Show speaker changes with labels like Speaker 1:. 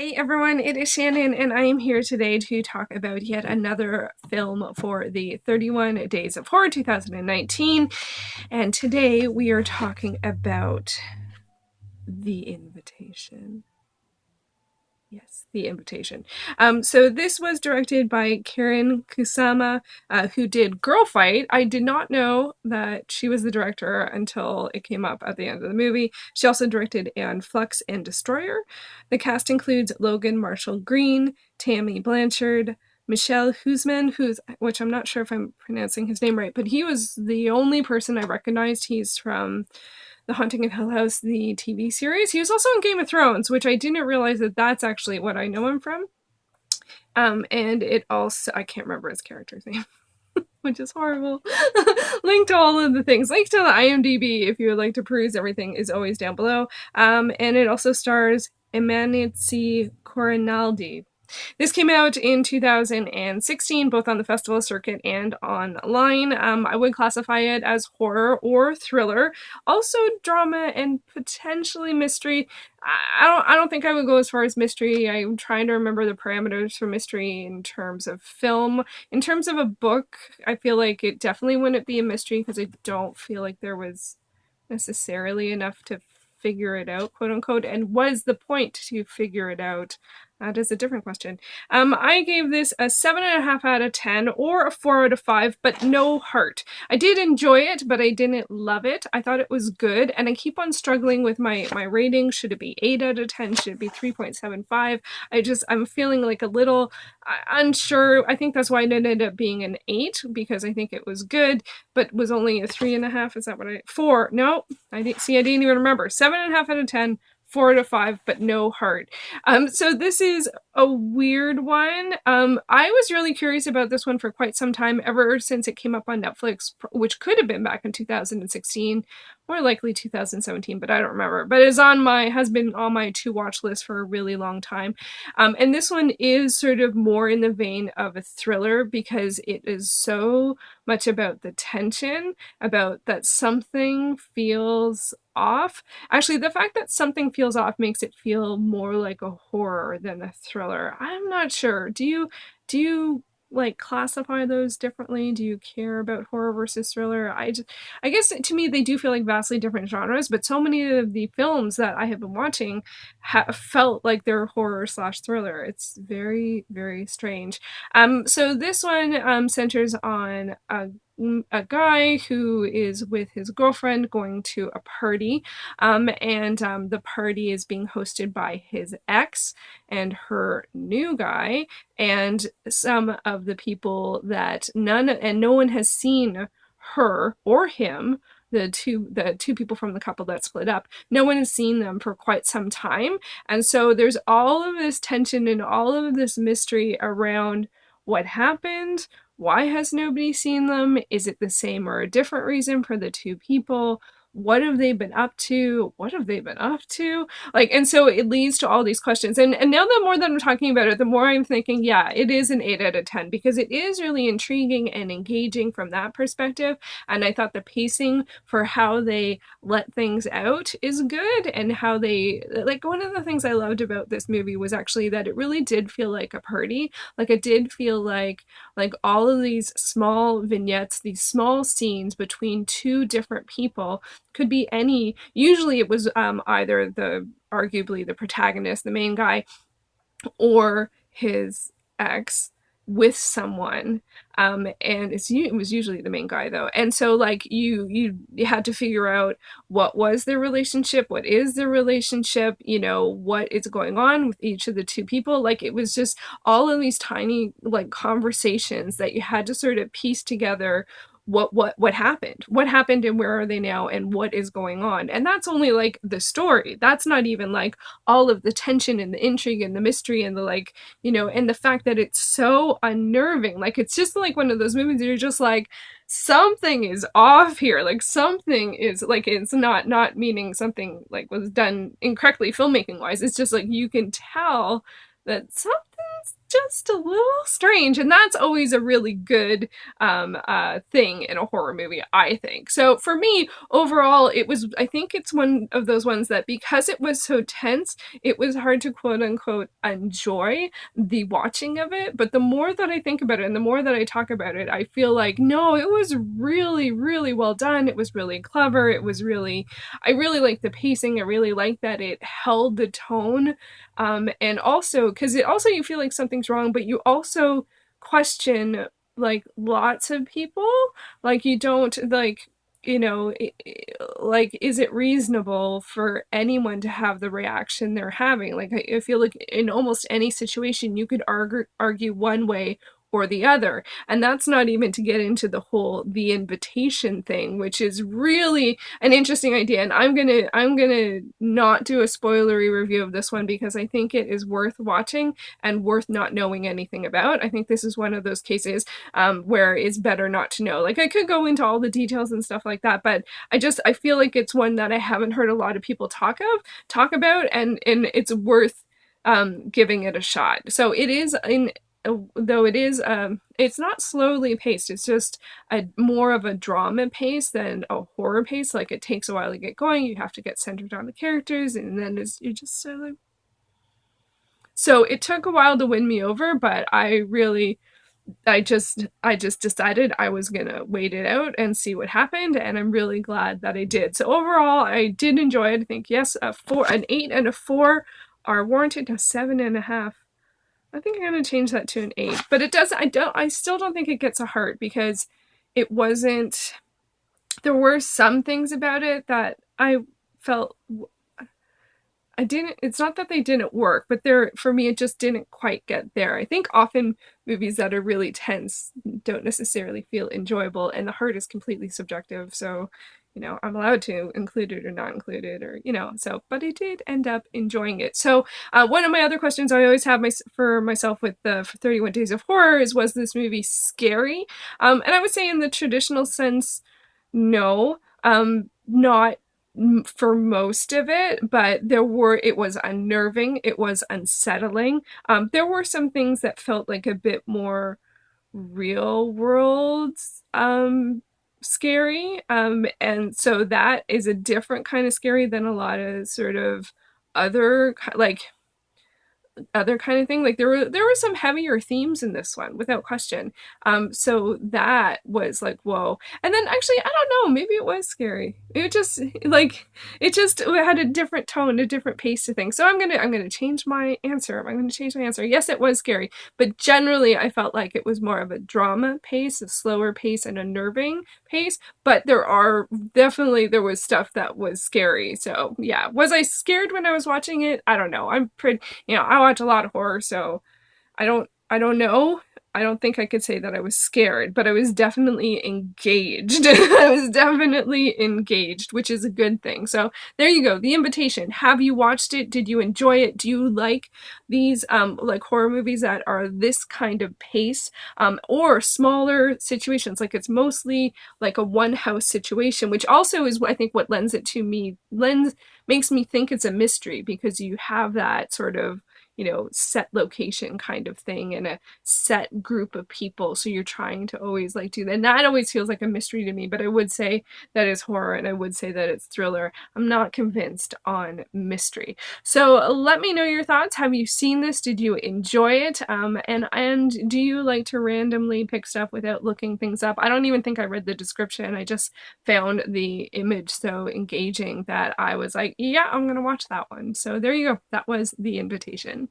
Speaker 1: Hey everyone, it is Shannon and I am here today to talk about yet another film for the 31 Days of Horror 2019, and today we are talking about The Invitation. Yes, The Invitation. So this was directed by Karyn Kusama, who did Girlfight. I did not know that she was the director until it came up at the end of the movie. She also directed Aeon Flux and Destroyer. The cast includes Logan Marshall-Green, Tammy Blanchard, Michiel Huisman, which I'm not sure if I'm pronouncing his name right, but he was the only person I recognized. He's from The Haunting of Hill House, the TV series. He was also in Game of Thrones, which I didn't realize that that's actually what I know him from. And it also, I can't remember his character's name, which is horrible. Link to all of the things. Link to the IMDb if you would like to peruse everything is always down below. And it also stars Emayatzy Corinealdi. This came out in 2016, both on the festival circuit and online. I would classify it as horror or thriller, also drama and potentially mystery. I don't think I would go as far as mystery. I'm trying to remember the parameters for mystery in terms of film. In terms of a book, I feel like it definitely wouldn't be a mystery because I don't feel like there was necessarily enough to figure it out, quote unquote. And was the point to figure it out? That is a different question. I gave this a 7.5 out of 10 or a 4 out of 5, but no heart. I did enjoy it, but I didn't love it. I thought it was good, and I keep on struggling with my rating. Should it be 8 out of 10? Should it be 3.75? I'm feeling like a little unsure. I think that's why it ended up being an 8, because I think it was good, but was only a 3.5. Is that what 4? No, I didn't even remember. 7.5 out of 10. 4 out of 5, but no heart. So this is a weird one. I was really curious about this one for quite some time, ever since it came up on Netflix, which could have been back in 2016, more likely 2017, but I don't remember. But it has been on my to-watch list for a really long time. And this one is sort of more in the vein of a thriller because it is so much about the tension, about that something feels off. Actually, the fact that something feels off makes it feel more like a horror than a thriller. I'm not sure. Do you like classify those differently? Do you care about horror versus thriller? I guess to me they do feel like vastly different genres, but so many of the films that I have been watching felt like they're horror slash thriller. It's very, very strange. So this one centers on a guy who is with his girlfriend going to a party, and the party is being hosted by his ex and her new guy and some of the people that no one has seen her or him, the two people from the couple that split up. No one has seen them for quite some time, and so there's all of this tension and all of this mystery around what happened. Why has nobody seen them? Is it the same or a different reason for the two people? What have they been up to? What have they been up to? Like, and so it leads to all these questions. And now the more that I'm talking about it, the more I'm thinking, yeah, it is an 8 out of 10 because it is really intriguing and engaging from that perspective. And I thought the pacing for how they let things out is good, and how they, like, one of the things I loved about this movie was actually that it really did feel like a party. Like, it did feel like all of these small vignettes, these small scenes between two different people could be any. Usually it was either arguably the protagonist, the main guy, or his ex with someone, and it was usually the main guy though. And so like you had to figure out what was their relationship, what is their relationship, what is going on with each of the two people. Like, it was just all of these tiny like conversations that you had to sort of piece together what happened and where are they now and what is going on. And that's only like the story. That's not even like all of the tension and the intrigue and the mystery and the like, and the fact that it's so unnerving. Like, it's just like one of those movies that you're just like, something is off here. Like, something is like, it's not meaning something like was done incorrectly filmmaking wise. It's just like you can tell that something's just a little strange, and that's always a really good thing in a horror movie, I think. So for me, overall, I think it's one of those ones that because it was so tense, it was hard to quote unquote enjoy the watching of it. But the more that I think about it and the more that I talk about it, I feel like, no, it was really, really well done. It was really clever. I really liked the pacing. I really liked that it held the tone. And also, because you feel like something's wrong, but you also question like lots of people. Like you don't like, like, is it reasonable for anyone to have the reaction they're having? Like, I feel like in almost any situation, you could argue one way or the other. And that's not even to get into the invitation thing, which is really an interesting idea. And I'm gonna not do a spoilery review of this one because I think it is worth watching and worth not knowing anything about. I think this is one of those cases where it's better not to know. Like, I could go into all the details and stuff like that, but I feel like it's one that I haven't heard a lot of people talk about, and it's worth giving it a shot. So it is though it is it's not slowly paced, it's just a more of a drama pace than a horror pace. Like, it takes a while to get going, you have to get centered on the characters, and then you're just so like, so it took a while to win me over, but I just decided I was gonna wait it out and see what happened, and I'm really glad that I did. So overall, I did enjoy it. I think, yes, an 8 and a 4 are warranted. A 7.5. I think I'm gonna change that to an 8. But it does. I still don't think it gets a heart because it wasn't. There were some things about it that I felt I didn't. It's not that they didn't work, but for me, it just didn't quite get there. I think often movies that are really tense don't necessarily feel enjoyable, and the heart is completely subjective. So, I'm allowed to include it or not include it, or so. But I did end up enjoying it. So, one of my other questions I always have for myself with the 31 Days of Horror is, was this movie scary? And I would say, in the traditional sense, no. Not for most of it, but it was unnerving, it was unsettling. There were some things that felt like a bit more real world scary. And so that is a different kind of scary than a lot of sort of other kind of thing. Like, there were some heavier themes in this one, without question. So that was like, whoa. And then actually, I don't know, maybe it was scary. It just had a different tone, a different pace to things. So I'm gonna change my answer. I'm gonna change my answer. Yes, it was scary, but generally I felt like it was more of a drama pace, a slower pace, and a unnerving pace. But there was stuff that was scary. So yeah, was I scared when I was watching it? I don't know. I watch a lot of horror, so I don't know. I don't think I could say that I was scared, but I was definitely engaged. I was definitely engaged, which is a good thing. So there you go. The Invitation. Have you watched it? Did you enjoy it? Do you like these like horror movies that are this kind of pace, or smaller situations? Like, it's mostly like a one house situation, which also is, I think, what makes me think it's a mystery, because you have that sort of set location kind of thing and a set group of people, so you're trying to always like do that, and that always feels like a mystery to me. But I would say that is horror, and I would say that it's thriller. I'm not convinced on mystery. So let me know your thoughts. Have you seen this? Did you enjoy it? And do you like to randomly pick stuff without looking things up? I don't even think I read the description. I just found the image so engaging that I was like, yeah, I'm gonna watch that one. So there you go. That was The Invitation.